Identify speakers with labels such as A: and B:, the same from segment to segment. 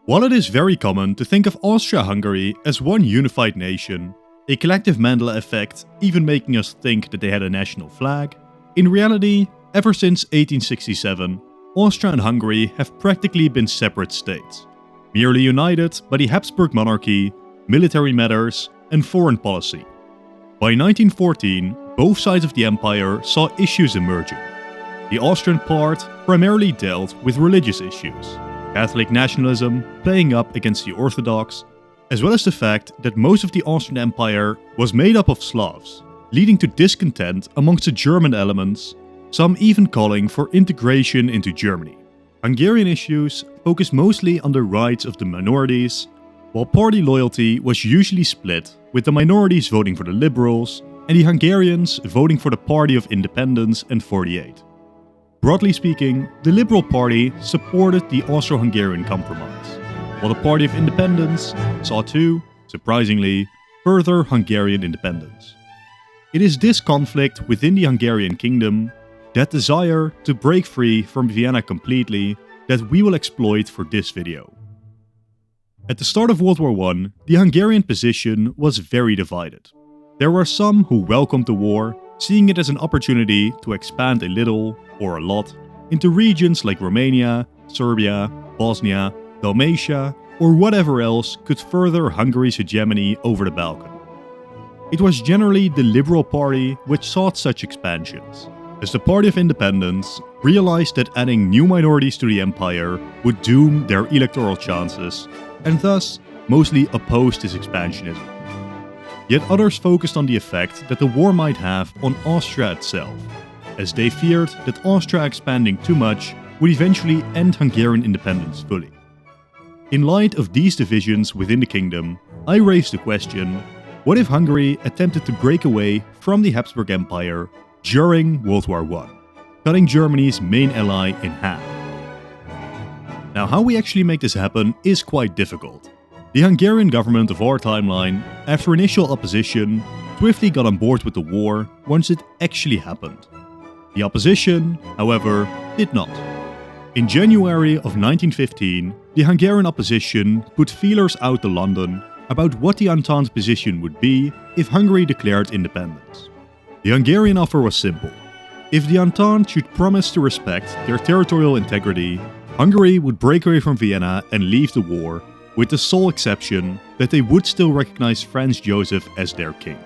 A: While it is very common to think of Austria-Hungary as one unified nation, a collective Mandela effect even making us think that they had a national flag, in reality, ever since 1867, Austria and Hungary have practically been separate states, merely united by the Habsburg monarchy, military matters, and foreign policy. By 1914, both sides of the empire saw issues emerging. The Austrian part primarily dealt with religious issues, Catholic nationalism playing up against the Orthodox, as well as the fact that most of the Austrian Empire was made up of Slavs, leading to discontent amongst the German elements, some even calling for integration into Germany. Hungarian issues focused mostly on the rights of the minorities, while party loyalty was usually split, with the minorities voting for the Liberals and the Hungarians voting for the Party of Independence and 48. Broadly speaking, the Liberal Party supported the Austro-Hungarian Compromise, while the Party of Independence saw too, surprisingly, further Hungarian independence. It is this conflict within the Hungarian kingdom, that desire to break free from Vienna completely, that we will exploit for this video. At the start of World War I, the Hungarian position was very divided. There were some who welcomed the war, seeing it as an opportunity to expand a little, or a lot, into regions like Romania, Serbia, Bosnia, Dalmatia, or whatever else could further Hungary's hegemony over the Balkan. It was generally the Liberal Party which sought such expansions, as the Party of Independence realized that adding new minorities to the empire would doom their electoral chances, and thus mostly opposed this expansionism. Yet others focused on the effect that the war might have on Austria itself, as they feared that Austria expanding too much would eventually end Hungarian independence fully. In light of these divisions within the kingdom, I raised the question, what if Hungary attempted to break away from the Habsburg Empire during World War I, cutting Germany's main ally in half? Now, how we actually make this happen is quite difficult. The Hungarian government of our timeline, after initial opposition, swiftly got on board with the war once it actually happened. The opposition, however, did not. In January of 1915, the Hungarian opposition put feelers out to London about what the Entente position would be if Hungary declared independence. The Hungarian offer was simple. If the Entente should promise to respect their territorial integrity, Hungary would break away from Vienna and leave the war, with the sole exception that they would still recognize Franz Joseph as their king.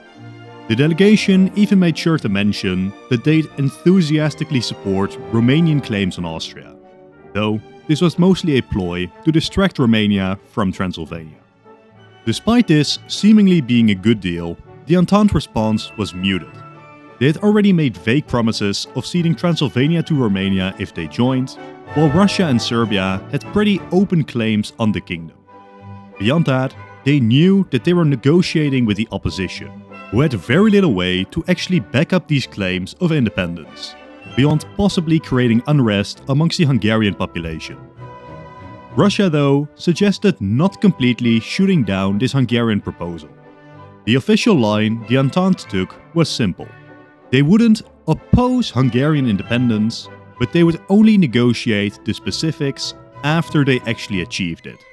A: The delegation even made sure to mention that they'd enthusiastically support Romanian claims on Austria, though this was mostly a ploy to distract Romania from Transylvania. Despite this seemingly being a good deal, the Entente response was muted. They had already made vague promises of ceding Transylvania to Romania if they joined, while Russia and Serbia had pretty open claims on the kingdom. Beyond that, they knew that they were negotiating with the opposition, who had very little way to actually back up these claims of independence, beyond possibly creating unrest amongst the Hungarian population. Russia, though, suggested not completely shooting down this Hungarian proposal. The official line the Entente took was simple. They wouldn't oppose Hungarian independence, but they would only negotiate the specifics after they actually achieved it.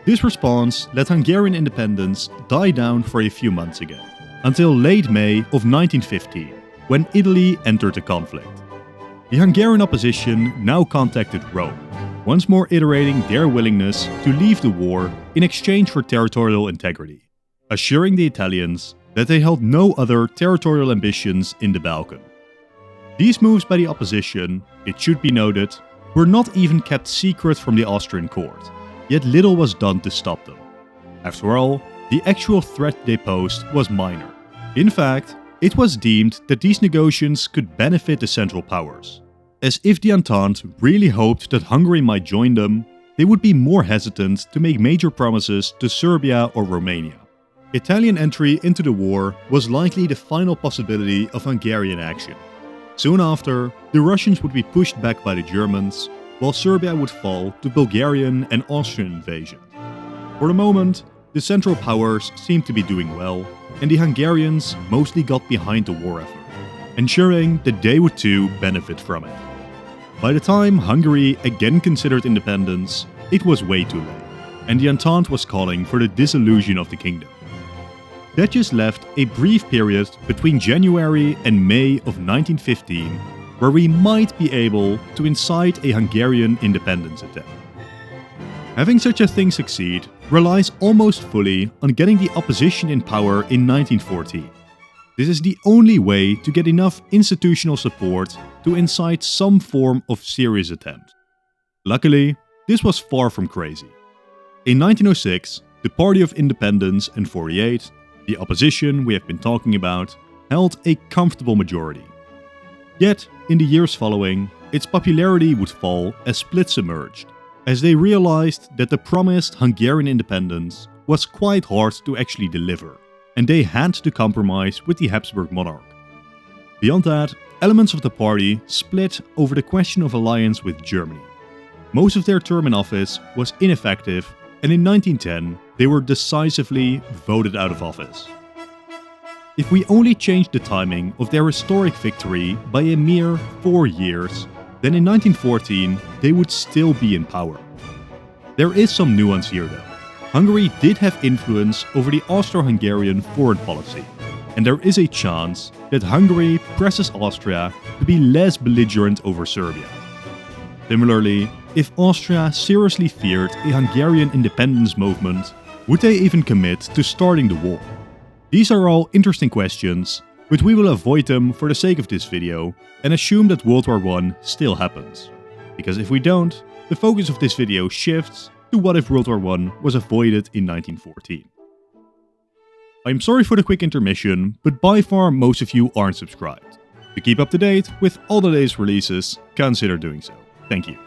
A: This response let Hungarian independence die down for a few months again, until late May of 1915, when Italy entered the conflict. The Hungarian opposition now contacted Rome, once more iterating their willingness to leave the war in exchange for territorial integrity, assuring the Italians that they held no other territorial ambitions in the Balkan. These moves by the opposition, it should be noted, were not even kept secret from the Austrian court, yet little was done to stop them. After all, the actual threat they posed was minor. In fact, it was deemed that these negotiations could benefit the Central Powers, as if the Entente really hoped that Hungary might join them, they would be more hesitant to make major promises to Serbia or Romania. Italian entry into the war was likely the final possibility of Hungarian action. Soon after, the Russians would be pushed back by the Germans, while Serbia would fall to Bulgarian and Austrian invasion. For the moment, the Central Powers seemed to be doing well, and the Hungarians mostly got behind the war effort, ensuring that they would too benefit from it. By the time Hungary again considered independence, it was way too late. and the Entente was calling for the dissolution of the kingdom. That just left a brief period between January and May of 1915 where we might be able to incite a Hungarian independence attempt. Having such a thing succeed relies almost fully on getting the opposition in power in 1914. This is the only way to get enough institutional support to incite some form of serious attempt. Luckily, this was far from crazy. In 1906, the Party of Independence and 48, the opposition we have been talking about, held a comfortable majority. Yet, in the years following, its popularity would fall as splits emerged, as they realized that the promised Hungarian independence was quite hard to actually deliver, and they had to compromise with the Habsburg monarch. Beyond that, elements of the party split over the question of alliance with Germany. Most of their term in office was ineffective, and in 1910 they were decisively voted out of office. If we only changed the timing of their historic victory by a mere 4 years, then in 1914 they would still be in power. There is some nuance here though. Hungary did have influence over the Austro-Hungarian foreign policy, and there is a chance that Hungary presses Austria to be less belligerent over Serbia. Similarly, if Austria seriously feared a Hungarian independence movement, would they even commit to starting the war? These are all interesting questions, but we will avoid them for the sake of this video and assume that World War I still happens. Because if we don't, the focus of this video shifts to what if World War I was avoided in 1914. I'm sorry for the quick intermission, but by far most of you aren't subscribed. To keep up to date with all the latest releases, consider doing so. Thank you.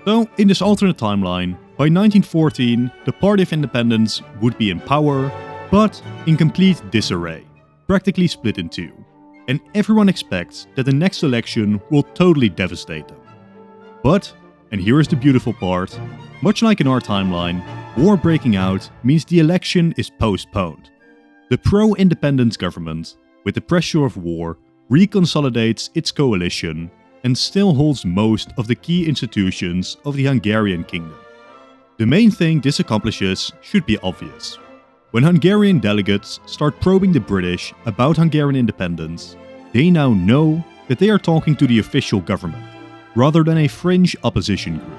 A: So, in this alternate timeline, by 1914, the Party of Independence would be in power, but in complete disarray, practically split in two, and everyone expects that the next election will totally devastate them. But, and here is the beautiful part, much like in our timeline, war breaking out means the election is postponed. The pro-independence government, with the pressure of war, reconsolidates its coalition and still holds most of the key institutions of the Hungarian kingdom. The main thing this accomplishes should be obvious. When Hungarian delegates start probing the British about Hungarian independence, they now know that they are talking to the official government, rather than a fringe opposition group.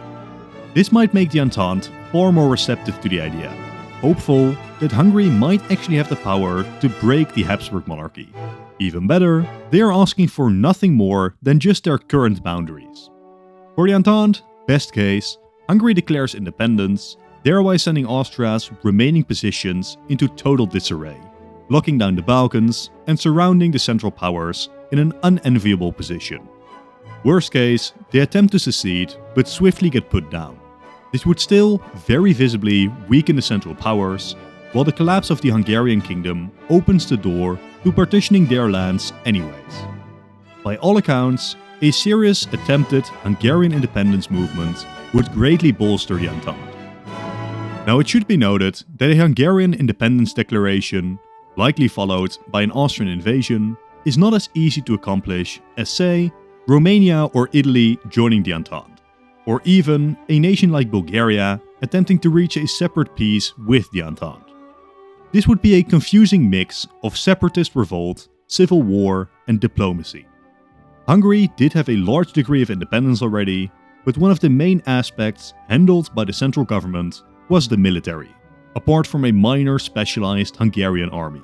A: This might make the Entente far more receptive to the idea, hopeful that Hungary might actually have the power to break the Habsburg monarchy. Even better, they are asking for nothing more than just their current boundaries. For the Entente, best case, Hungary declares independence, thereby sending Austria's remaining positions into total disarray, locking down the Balkans and surrounding the Central Powers in an unenviable position. Worst case, they attempt to secede but swiftly get put down. This would still very visibly weaken the Central Powers, while the collapse of the Hungarian kingdom opens the door to partitioning their lands anyways. By all accounts, a serious attempted Hungarian independence movement would greatly bolster the Entente. Now it should be noted that a Hungarian independence declaration, likely followed by an Austrian invasion, is not as easy to accomplish as, say, Romania or Italy joining the Entente, or even a nation like Bulgaria attempting to reach a separate peace with the Entente. This would be a confusing mix of separatist revolt, civil war, and diplomacy. Hungary did have a large degree of independence already, but one of the main aspects handled by the central government was the military, apart from a minor specialized Hungarian army.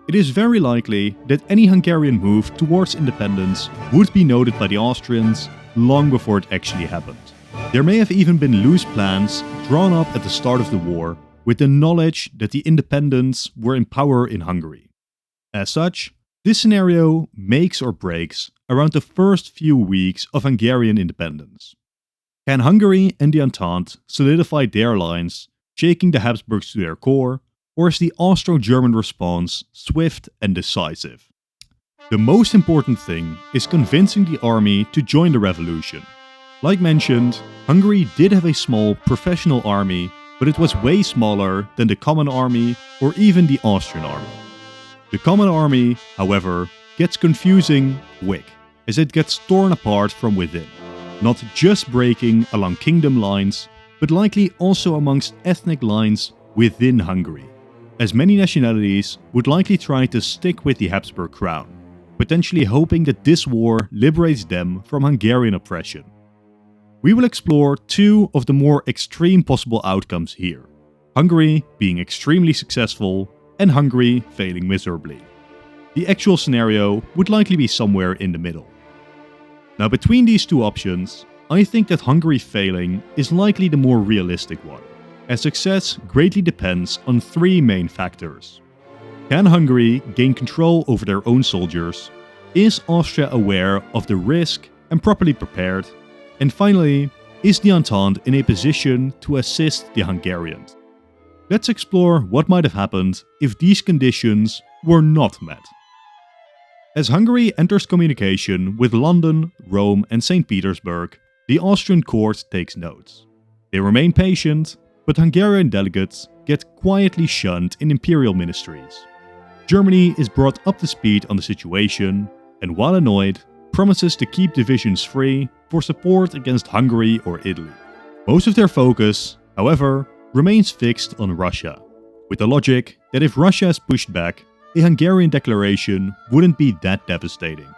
A: It is very likely that any Hungarian move towards independence would be noted by the Austrians long before it actually happened. There may have even been loose plans drawn up at the start of the war with the knowledge that the independents were in power in Hungary. As such, this scenario makes or breaks around the first few weeks of Hungarian independence. Can Hungary and the Entente solidify their lines, shaking the Habsburgs to their core, or is the Austro-German response swift and decisive? The most important thing is convincing the army to join the revolution. Like mentioned, Hungary did have a small professional army, but it was way smaller than the Common Army or even the Austrian army. The Common Army, however, gets confusing quick, as it gets torn apart from within, not just breaking along kingdom lines, but likely also amongst ethnic lines within Hungary, as many nationalities would likely try to stick with the Habsburg crown, potentially hoping that this war liberates them from Hungarian oppression. We will explore two of the more extreme possible outcomes here, Hungary being extremely successful and Hungary failing miserably. The actual scenario would likely be somewhere in the middle. Now, between these two options, I think that Hungary failing is likely the more realistic one, as success greatly depends on three main factors. Can Hungary gain control over their own soldiers? Is Austria aware of the risk and properly prepared? And finally, is the Entente in a position to assist the Hungarians? Let's explore what might have happened if these conditions were not met. As Hungary enters communication with London, Rome and St. Petersburg, the Austrian court takes notes. They remain patient, but Hungarian delegates get quietly shunned in imperial ministries. Germany is brought up to speed on the situation, and while annoyed, promises to keep divisions free for support against Hungary or Italy. Most of their focus, however, remains fixed on Russia, with the logic that if Russia is pushed back, a Hungarian declaration wouldn't be that devastating.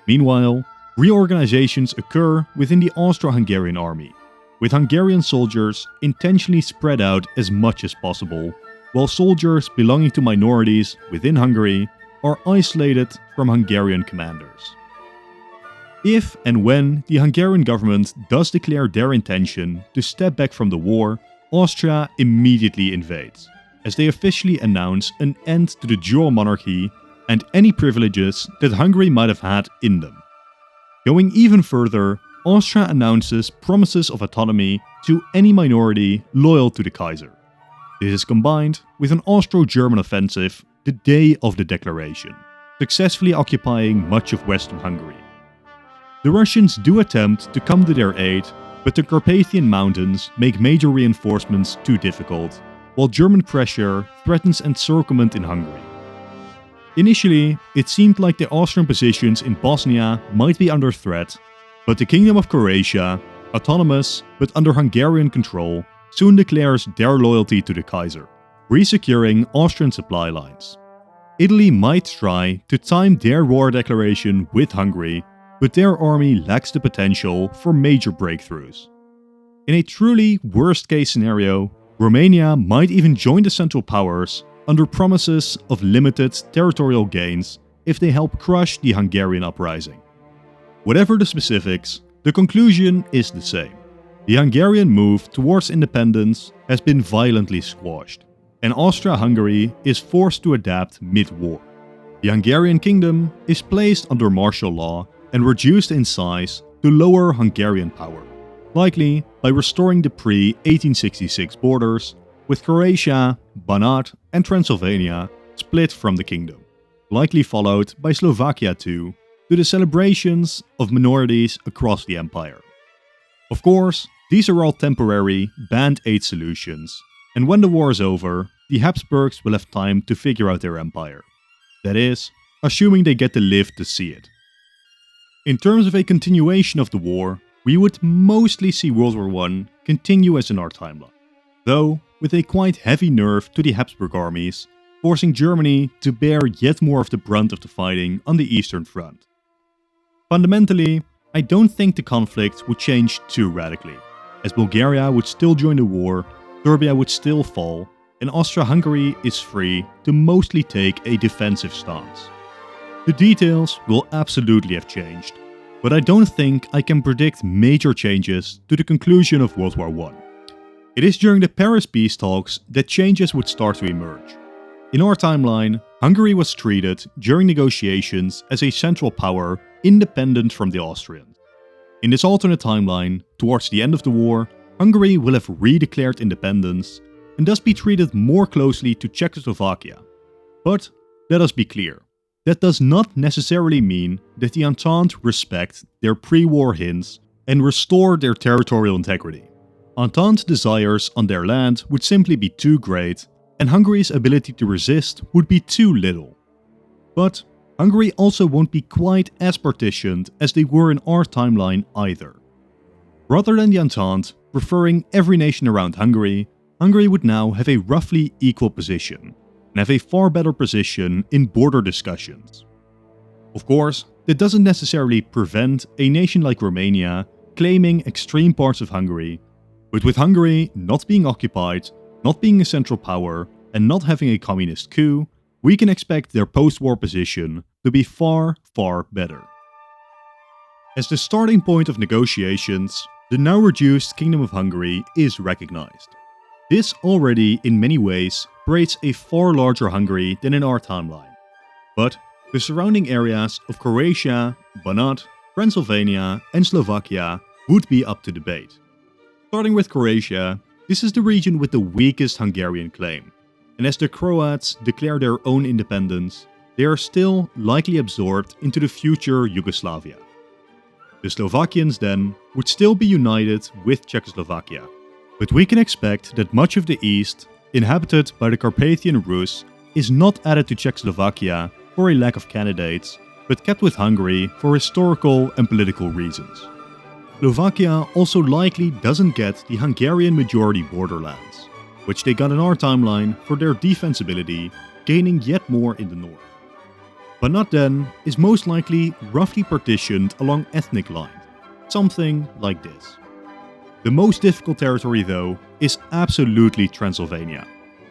A: Meanwhile, reorganizations occur within the Austro-Hungarian army, with Hungarian soldiers intentionally spread out as much as possible, while soldiers belonging to minorities within Hungary are isolated from Hungarian commanders. If and when the Hungarian government does declare their intention to step back from the war, Austria immediately invades, as they officially announce an end to the dual monarchy and any privileges that Hungary might have had in them. Going even further, Austria announces promises of autonomy to any minority loyal to the Kaiser. This is combined with an Austro-German offensive the day of the declaration, successfully occupying much of western Hungary. The Russians do attempt to come to their aid, but the Carpathian Mountains make major reinforcements too difficult, while German pressure threatens encirclement in Hungary. Initially, it seemed like the Austrian positions in Bosnia might be under threat, but the Kingdom of Croatia, autonomous but under Hungarian control, soon declares their loyalty to the Kaiser, re-securing Austrian supply lines. Italy might try to time their war declaration with Hungary, but their army lacks the potential for major breakthroughs. In a truly worst-case scenario, Romania might even join the Central Powers under promises of limited territorial gains if they help crush the Hungarian uprising. Whatever the specifics, the conclusion is the same. The Hungarian move towards independence has been violently squashed, and Austria-Hungary is forced to adapt mid-war. The Hungarian kingdom is placed under martial law and reduced in size to lower Hungarian power, likely by restoring the pre-1866 borders, with Croatia, Banat and Transylvania split from the kingdom, likely followed by Slovakia too, to the celebrations of minorities across the empire. Of course, these are all temporary band-aid solutions, and when the war is over, the Habsburgs will have time to figure out their empire. That is, assuming they get to live to see it. In terms of a continuation of the war, we would mostly see World War I continue as in our timeline, though with a quite heavy nerve to the Habsburg armies, forcing Germany to bear yet more of the brunt of the fighting on the Eastern Front. Fundamentally, I don't think the conflict would change too radically, as Bulgaria would still join the war, Serbia would still fall, and Austria-Hungary is free to mostly take a defensive stance. The details will absolutely have changed, but I don't think I can predict major changes to the conclusion of World War I. It is during the Paris peace talks that changes would start to emerge. In our timeline, Hungary was treated during negotiations as a central power independent from the Austrians. In this alternate timeline, towards the end of the war, Hungary will have redeclared independence and thus be treated more closely to Czechoslovakia. But let us be clear, that does not necessarily mean that the Entente respect their pre-war hints and restore their territorial integrity. Entente desires on their land would simply be too great, and Hungary's ability to resist would be too little. But Hungary also won't be quite as partitioned as they were in our timeline either. Rather than the Entente preferring every nation around Hungary, Hungary would now have a roughly equal position, and have a far better position in border discussions. Of course, that doesn't necessarily prevent a nation like Romania claiming extreme parts of Hungary, but with Hungary not being occupied, not being a central power, and not having a communist coup, we can expect their post-war position to be far, far better. As the starting point of negotiations, the now reduced Kingdom of Hungary is recognized. This already, in many ways, creates a far larger Hungary than in our timeline. But the surrounding areas of Croatia, Banat, Transylvania, and Slovakia would be up to debate. Starting with Croatia, this is the region with the weakest Hungarian claim, and as the Croats declare their own independence, they are still likely absorbed into the future Yugoslavia. The Slovakians then would still be united with Czechoslovakia, but we can expect that much of the east, inhabited by the Carpathian Rus, is not added to Czechoslovakia for a lack of candidates, but kept with Hungary for historical and political reasons. Slovakia also likely doesn't get the Hungarian majority borderlands, which they got in our timeline for their defensibility, gaining yet more in the north. Banat then is most likely roughly partitioned along ethnic lines, something like this. The most difficult territory though is absolutely Transylvania.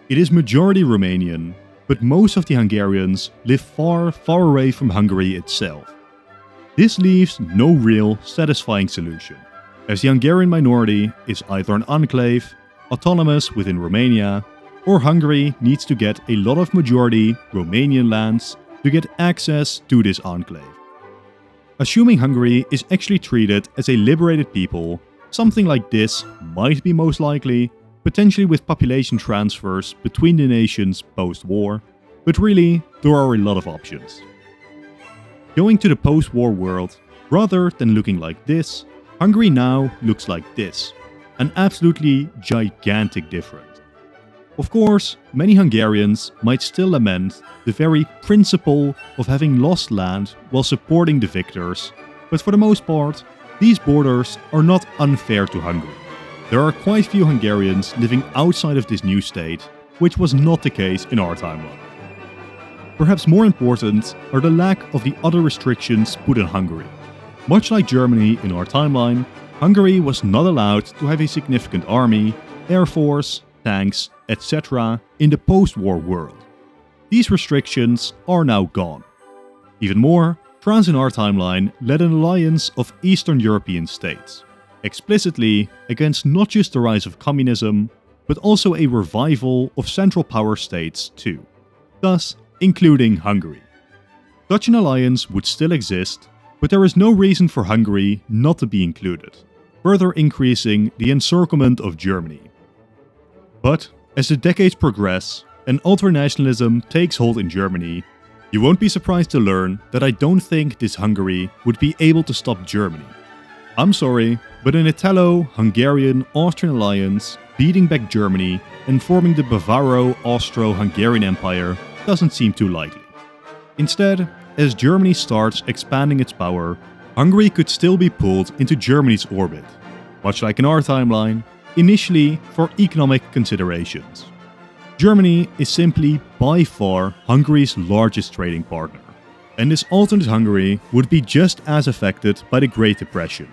A: It is majority Romanian, but most of the Hungarians live far, far away from Hungary itself. This leaves no real satisfying solution, as the Hungarian minority is either an enclave, autonomous within Romania, or Hungary needs to get a lot of majority Romanian lands to get access to this enclave. Assuming Hungary is actually treated as a liberated people, something like this might be most likely, potentially with population transfers between the nations post-war, but really, there are a lot of options. Going to the post-war world, rather than looking like this, Hungary now looks like this, an absolutely gigantic difference. Of course, many Hungarians might still lament the very principle of having lost land while supporting the victors, but for the most part, these borders are not unfair to Hungary. There are quite few Hungarians living outside of this new state, which was not the case in our timeline. Perhaps more important are the lack of the other restrictions put on Hungary. Much like Germany in our timeline, Hungary was not allowed to have a significant army, air force, tanks, etc. in the post-war world. These restrictions are now gone. Even more, France in our timeline led an alliance of Eastern European states, explicitly against not just the rise of communism, but also a revival of central power states too, thus including Hungary. Such an alliance would still exist, but there is no reason for Hungary not to be included, further increasing the encirclement of Germany. But as the decades progress and ultranationalism takes hold in Germany, you won't be surprised to learn that I don't think this Hungary would be able to stop Germany. I'm sorry, but an Italo-Hungarian-Austrian alliance beating back Germany and forming the Bavaro-Austro-Hungarian Empire doesn't seem too likely. Instead, as Germany starts expanding its power, Hungary could still be pulled into Germany's orbit, much like in our timeline, initially for economic considerations. Germany is simply by far Hungary's largest trading partner, and this alternate Hungary would be just as affected by the Great Depression.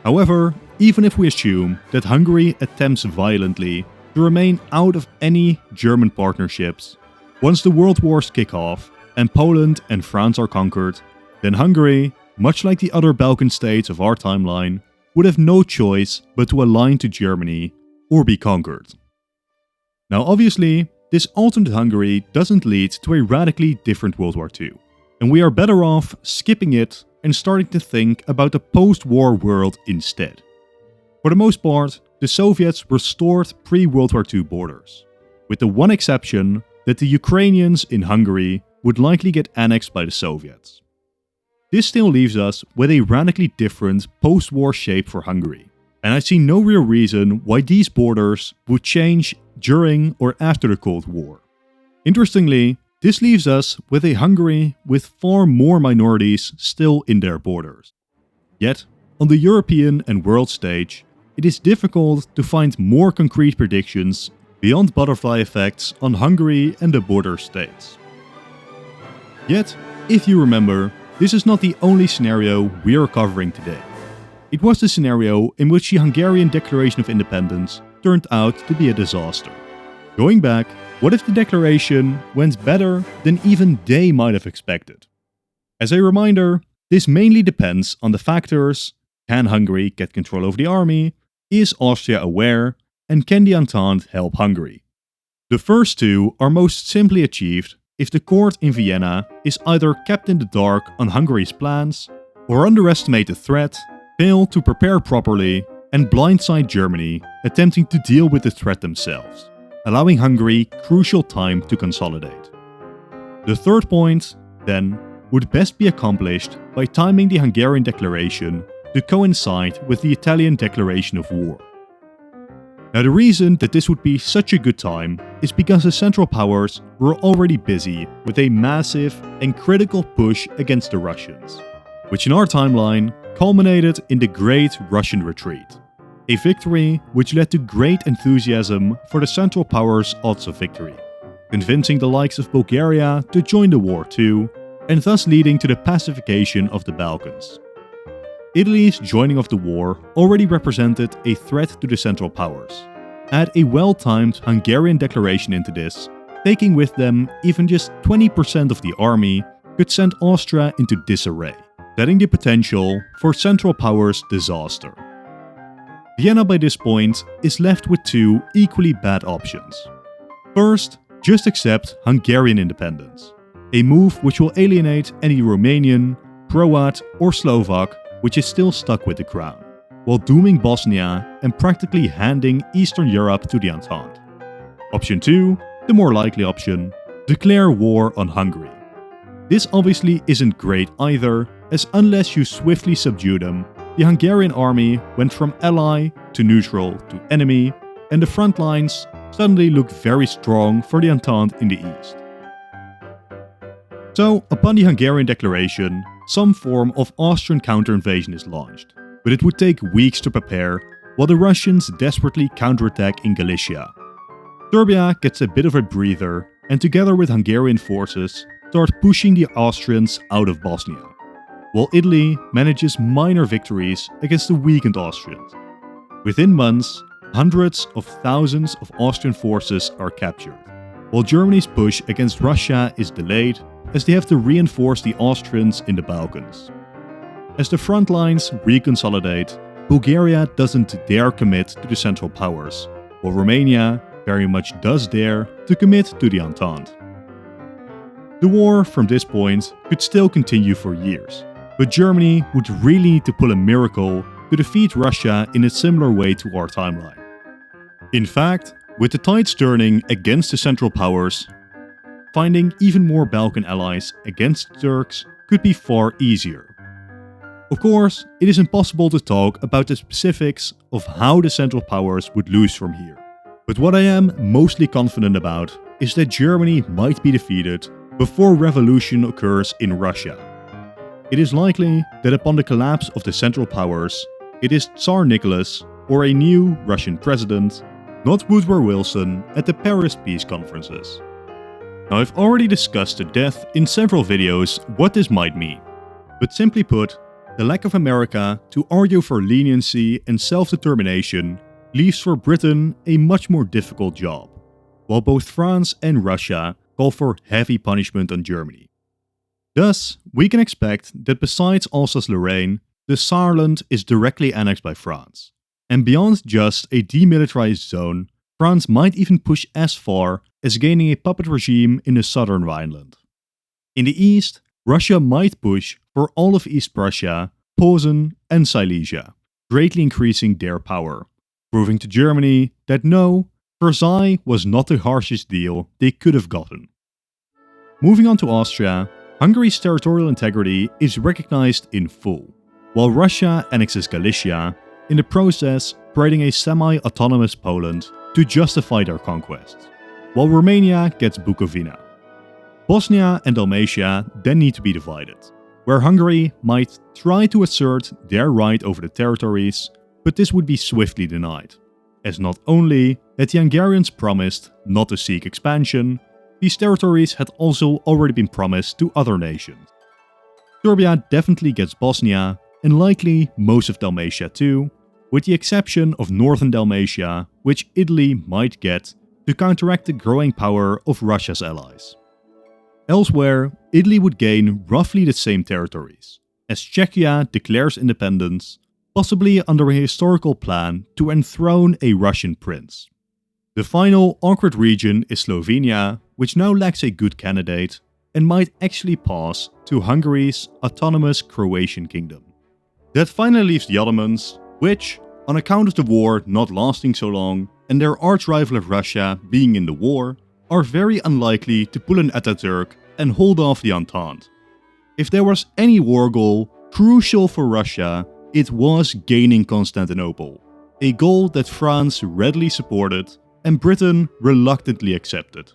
A: However, even if we assume that Hungary attempts violently to remain out of any German partnerships, once the world wars kick off and Poland and France are conquered, then Hungary, much like the other Balkan states of our timeline, would have no choice but to align to Germany or be conquered. Now obviously, this alternate Hungary doesn't lead to a radically different World War II, and we are better off skipping it and starting to think about the post-war world instead. For the most part, the Soviets restored pre-World War II borders, with the one exception that the Ukrainians in Hungary would likely get annexed by the Soviets. This still leaves us with a radically different post-war shape for Hungary, and I see no real reason why these borders would change during or after the Cold War. Interestingly, this leaves us with a Hungary with far more minorities still in their borders. Yet, on the European and world stage, it is difficult to find more concrete predictions beyond butterfly effects on Hungary and the border states. Yet, if you remember, this is not the only scenario we are covering today. It was the scenario in which the Hungarian Declaration of Independence turned out to be a disaster. Going back, what if the declaration went better than even they might have expected? As a reminder, this mainly depends on the factors: can Hungary get control over the army, is Austria aware, and can the Entente help Hungary? The first two are most simply achieved if the court in Vienna is either kept in the dark on Hungary's plans, or underestimate the threat, fail to prepare properly, and blindside Germany, attempting to deal with the threat themselves, allowing Hungary crucial time to consolidate. The third point, then, would best be accomplished by timing the Hungarian declaration to coincide with the Italian declaration of war. Now, the reason that this would be such a good time is because the Central Powers were already busy with a massive and critical push against the Russians, which in our timeline culminated in the Great Russian Retreat, a victory which led to great enthusiasm for the Central Powers' odds of victory, convincing the likes of Bulgaria to join the war too, and thus leading to the pacification of the Balkans. Italy's joining of the war already represented a threat to the Central Powers. Add a well-timed Hungarian declaration into this, taking with them even just 20% of the army, could send Austria into disarray, setting the potential for Central Powers' disaster. Vienna by this point is left with two equally bad options. First, just accept Hungarian independence, a move which will alienate any Romanian, Croat or Slovak which is still stuck with the crown, while dooming Bosnia and practically handing Eastern Europe to the Entente. Option 2, the more likely option, declare war on Hungary. This obviously isn't great either, as unless you swiftly subdue them, the Hungarian army went from ally to neutral to enemy, and the front lines suddenly looked very strong for the Entente in the east. So, upon the Hungarian declaration, some form of Austrian counter-invasion is launched, but it would take weeks to prepare, while the Russians desperately counterattack in Galicia. Serbia gets a bit of a breather, and together with Hungarian forces, start pushing the Austrians out of Bosnia, while Italy manages minor victories against the weakened Austrians. Within months, hundreds of thousands of Austrian forces are captured, while Germany's push against Russia is delayed as they have to reinforce the Austrians in the Balkans. As the front lines reconsolidate, Bulgaria doesn't dare commit to the Central Powers, while Romania very much does dare to commit to the Entente. The war from this point could still continue for years, but Germany would really need to pull a miracle to defeat Russia in a similar way to our timeline. In fact, with the tides turning against the Central Powers, finding even more Balkan allies against the Turks could be far easier. Of course, it is impossible to talk about the specifics of how the Central Powers would lose from here. But what I am mostly confident about is that Germany might be defeated before revolution occurs in Russia. It is likely that upon the collapse of the Central Powers, it is Tsar Nicholas or a new Russian president, not Woodrow Wilson at the Paris peace conferences. Now, I've already discussed to death in several videos what this might mean, but simply put, the lack of America to argue for leniency and self-determination leaves for Britain a much more difficult job, while both France and Russia call for heavy punishment on Germany. Thus, we can expect that besides Alsace-Lorraine, the Saarland is directly annexed by France, and beyond just a demilitarized zone, France might even push as far as gaining a puppet regime in the southern Rhineland. In the east, Russia might push for all of East Prussia, Posen and Silesia, greatly increasing their power, proving to Germany that no, Versailles was not the harshest deal they could have gotten. Moving on to Austria, Hungary's territorial integrity is recognized in full, while Russia annexes Galicia, in the process creating a semi-autonomous Poland to justify their conquest, while Romania gets Bukovina. Bosnia and Dalmatia then need to be divided, where Hungary might try to assert their right over the territories, but this would be swiftly denied, as not only had the Hungarians promised not to seek expansion, these territories had also already been promised to other nations. Serbia definitely gets Bosnia, and likely most of Dalmatia too, with the exception of northern Dalmatia, which Italy might get to counteract the growing power of Russia's allies. Elsewhere, Italy would gain roughly the same territories, as Czechia declares independence, possibly under a historical plan to enthrone a Russian prince. The final awkward region is Slovenia, which now lacks a good candidate and might actually pass to Hungary's autonomous Croatian kingdom. That finally leaves the Ottomans, which, on account of the war not lasting so long and their arch-rival of Russia being in the war, are very unlikely to pull an Ataturk and hold off the Entente. If there was any war goal crucial for Russia, it was gaining Constantinople, a goal that France readily supported and Britain reluctantly accepted.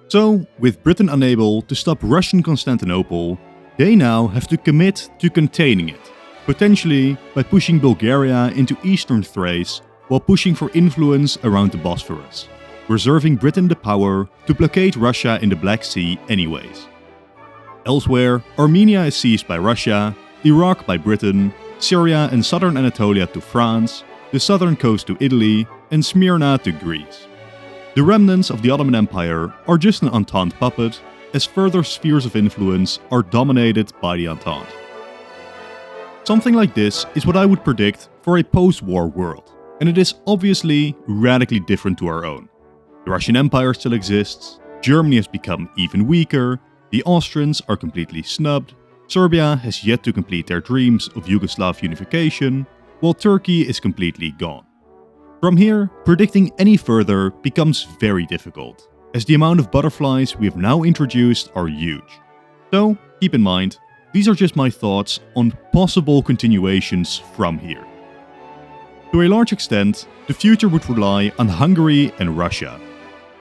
A: So, with Britain unable to stop Russian Constantinople, they now have to commit to containing it, potentially by pushing Bulgaria into eastern Thrace while pushing for influence around the Bosphorus, reserving Britain the power to blockade Russia in the Black Sea anyways. Elsewhere, Armenia is seized by Russia, Iraq by Britain, Syria and southern Anatolia to France, the southern coast to Italy, and Smyrna to Greece. The remnants of the Ottoman Empire are just an Entente puppet, as further spheres of influence are dominated by the Entente. Something like this is what I would predict for a post-war world, and it is obviously radically different to our own. The Russian Empire still exists, Germany has become even weaker, the Austrians are completely snubbed, Serbia has yet to complete their dreams of Yugoslav unification, while Turkey is completely gone. From here, predicting any further becomes very difficult, as the amount of butterflies we have now introduced are huge. So, keep in mind, these are just my thoughts on possible continuations from here. To a large extent, the future would rely on Hungary and Russia.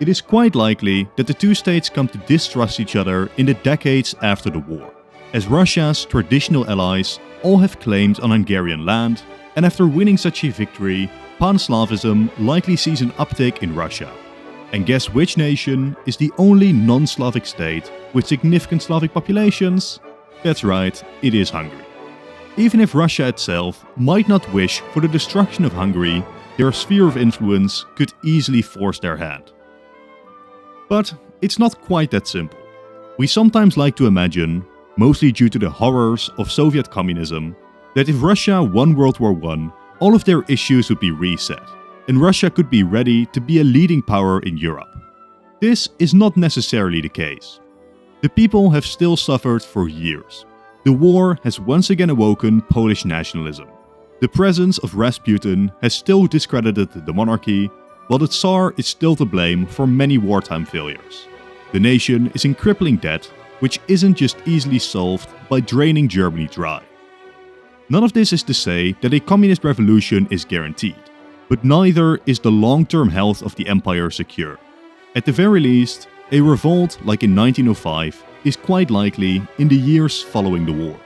A: It is quite likely that the two states come to distrust each other in the decades after the war, as Russia's traditional allies all have claims on Hungarian land, and after winning such a victory, Pan-Slavism likely sees an uptick in Russia. And guess which nation is the only non-Slavic state with significant Slavic populations? That's right, it is Hungary. Even if Russia itself might not wish for the destruction of Hungary, their sphere of influence could easily force their hand. But it's not quite that simple. We sometimes like to imagine, mostly due to the horrors of Soviet communism, that if Russia won World War I, all of their issues would be reset, and Russia could be ready to be a leading power in Europe. This is not necessarily the case. The people have still suffered for years. The war has once again awoken Polish nationalism. The presence of Rasputin has still discredited the monarchy, while the Tsar is still to blame for many wartime failures. The nation is in crippling debt, which isn't just easily solved by draining Germany dry. None of this is to say that a communist revolution is guaranteed, but neither is the long-term health of the empire secure. At the very least, a revolt like in 1905 is quite likely in the years following the war.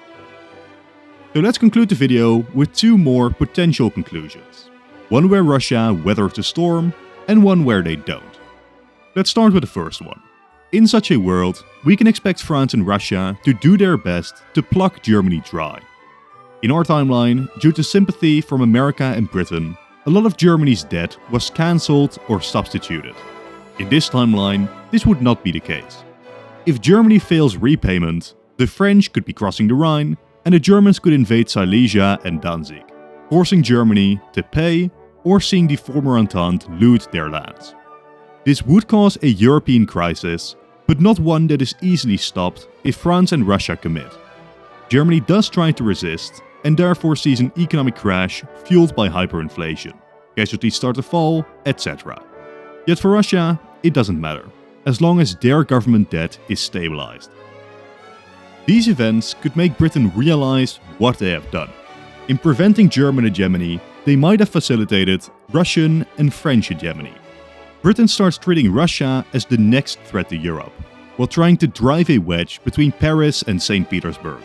A: So let's conclude the video with two more potential conclusions. One where Russia weathers the storm, and one where they don't. Let's start with the first one. In such a world, we can expect France and Russia to do their best to pluck Germany dry. In our timeline, due to sympathy from America and Britain, a lot of Germany's debt was cancelled or substituted. In this timeline, this would not be the case. If Germany fails repayment, the French could be crossing the Rhine, and the Germans could invade Silesia and Danzig, forcing Germany to pay or seeing the former Entente loot their lands. This would cause a European crisis, but not one that is easily stopped if France and Russia commit. Germany does try to resist, and therefore sees an economic crash fueled by hyperinflation, casualties start to fall, etc. Yet for Russia, it doesn't matter, as long as their government debt is stabilized. These events could make Britain realize what they have done. In preventing German hegemony, they might have facilitated Russian and French hegemony. Britain starts treating Russia as the next threat to Europe, while trying to drive a wedge between Paris and St. Petersburg.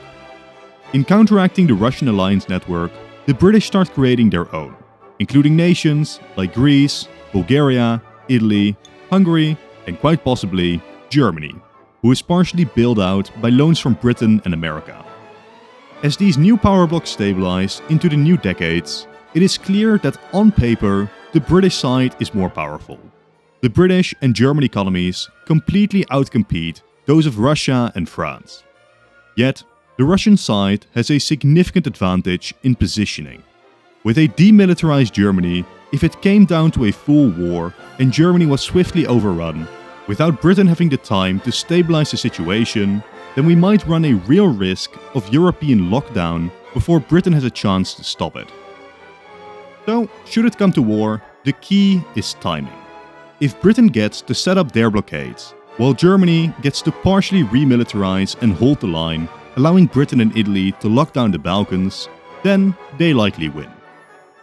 A: In counteracting the Russian alliance network, the British start creating their own, including nations like Greece, Bulgaria, Italy, Hungary, and quite possibly Germany, who is partially bailed out by loans from Britain and America. As these new power blocks stabilize into the new decades, it is clear that on paper, the British side is more powerful. The British and German economies completely outcompete those of Russia and France. Yet, the Russian side has a significant advantage in positioning. With a demilitarized Germany, if it came down to a full war and Germany was swiftly overrun, without Britain having the time to stabilize the situation, then we might run a real risk of European lockdown before Britain has a chance to stop it. So, should it come to war, the key is timing. If Britain gets to set up their blockades, while Germany gets to partially remilitarize and hold the line, allowing Britain and Italy to lock down the Balkans, then they likely win.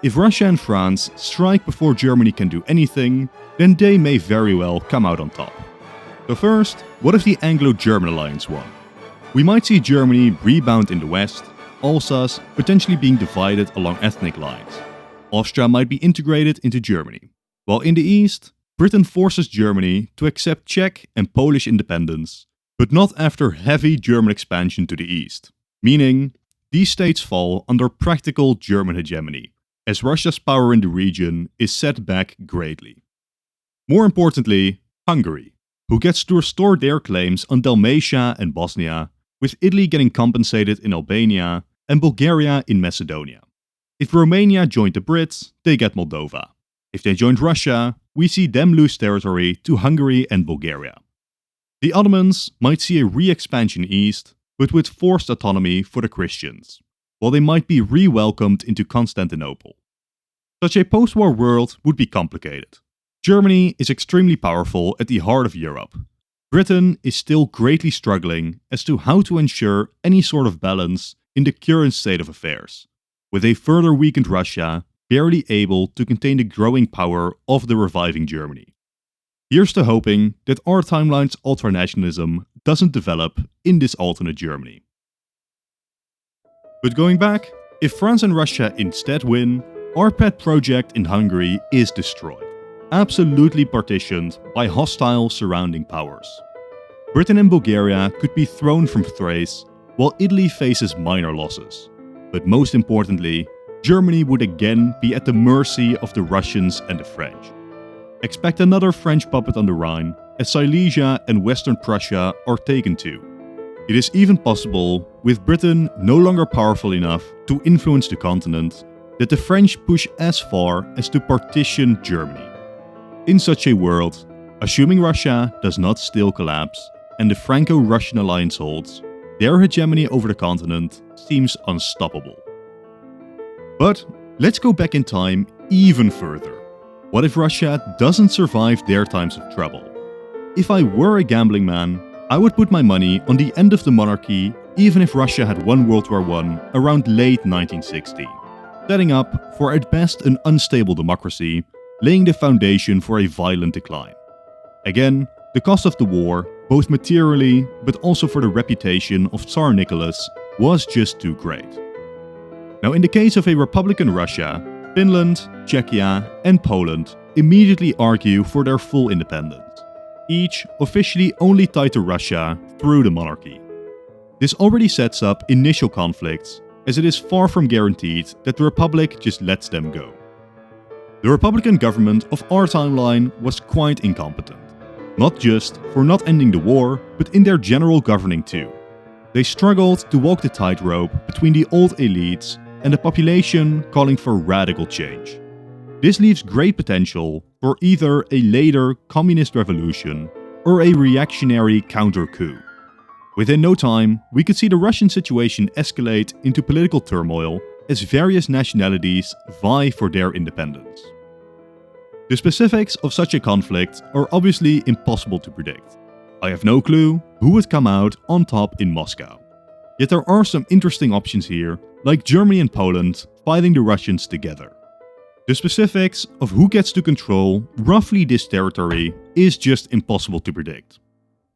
A: If Russia and France strike before Germany can do anything, then they may very well come out on top. So first, what if the Anglo-German alliance won? We might see Germany rebound in the west, Alsace potentially being divided along ethnic lines. Austria might be integrated into Germany, while in the east, Britain forces Germany to accept Czech and Polish independence, but not after heavy German expansion to the east, meaning these states fall under practical German hegemony, as Russia's power in the region is set back greatly. More importantly, Hungary, who gets to restore their claims on Dalmatia and Bosnia, with Italy getting compensated in Albania and Bulgaria in Macedonia. If Romania joined the Brits, they get Moldova. If they joined Russia, we see them lose territory to Hungary and Bulgaria. The Ottomans might see a re-expansion east, but with forced autonomy for the Christians, while they might be re-welcomed into Constantinople. Such a post-war world would be complicated. Germany is extremely powerful at the heart of Europe. Britain is still greatly struggling as to how to ensure any sort of balance in the current state of affairs, with a further weakened Russia barely able to contain the growing power of the reviving Germany. Here's to hoping that our timeline's ultranationalism doesn't develop in this alternate Germany. But going back, if France and Russia instead win, our pet project in Hungary is destroyed, absolutely partitioned by hostile surrounding powers. Britain and Bulgaria could be thrown from Thrace, while Italy faces minor losses. But most importantly, Germany would again be at the mercy of the Russians and the French. Expect another French puppet on the Rhine, as Silesia and Western Prussia are taken too. It is even possible, with Britain no longer powerful enough to influence the continent, that the French push as far as to partition Germany. In such a world, assuming Russia does not still collapse and the Franco-Russian alliance holds, their hegemony over the continent seems unstoppable. But let's go back in time even further. What if Russia doesn't survive their times of trouble? If I were a gambling man, I would put my money on the end of the monarchy even if Russia had won World War I around late 1960, setting up for at best an unstable democracy, laying the foundation for a violent decline. Again, the cost of the war, both materially but also for the reputation of Tsar Nicholas, was just too great. Now, in the case of a Republican Russia, Finland, Czechia, and Poland immediately argue for their full independence, each officially only tied to Russia through the monarchy. This already sets up initial conflicts, as it is far from guaranteed that the Republic just lets them go. The Republican government of our timeline was quite incompetent, not just for not ending the war, but in their general governing too. They struggled to walk the tightrope between the old elites and the population calling for radical change. This leaves great potential for either a later communist revolution or a reactionary counter-coup. Within no time, we could see the Russian situation escalate into political turmoil as various nationalities vie for their independence. The specifics of such a conflict are obviously impossible to predict. I have no clue who would come out on top in Moscow. Yet there are some interesting options here, like Germany and Poland fighting the Russians together. The specifics of who gets to control roughly this territory is just impossible to predict.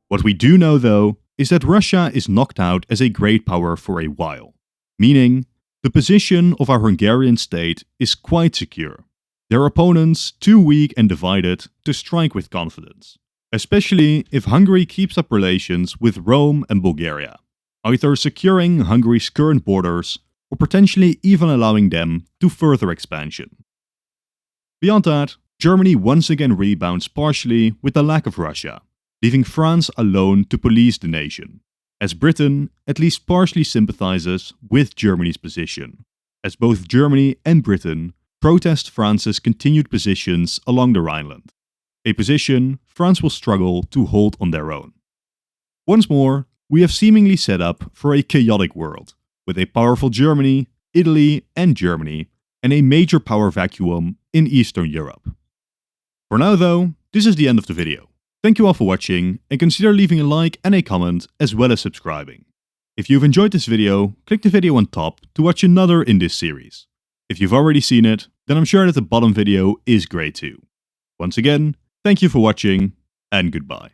A: What we do know though is that Russia is knocked out as a great power for a while, meaning the position of our Hungarian state is quite secure. Their opponents too weak and divided to strike with confidence, especially if Hungary keeps up relations with Rome and Bulgaria, either securing Hungary's current borders or potentially even allowing them to further expansion. Beyond that, Germany once again rebounds partially with the lack of Russia, leaving France alone to police the nation, as Britain at least partially sympathizes with Germany's position, as both Germany and Britain protest France's continued positions along the Rhineland, a position France will struggle to hold on their own. Once more, we have seemingly set up for a chaotic world, with a powerful Germany, Italy and Germany, and a major power vacuum in Eastern Europe. For now though, this is the end of the video. Thank you all for watching, and consider leaving a like and a comment as well as subscribing. If you've enjoyed this video, click the video on top to watch another in this series. If you've already seen it, then I'm sure that the bottom video is great too. Once again, thank you for watching, and goodbye.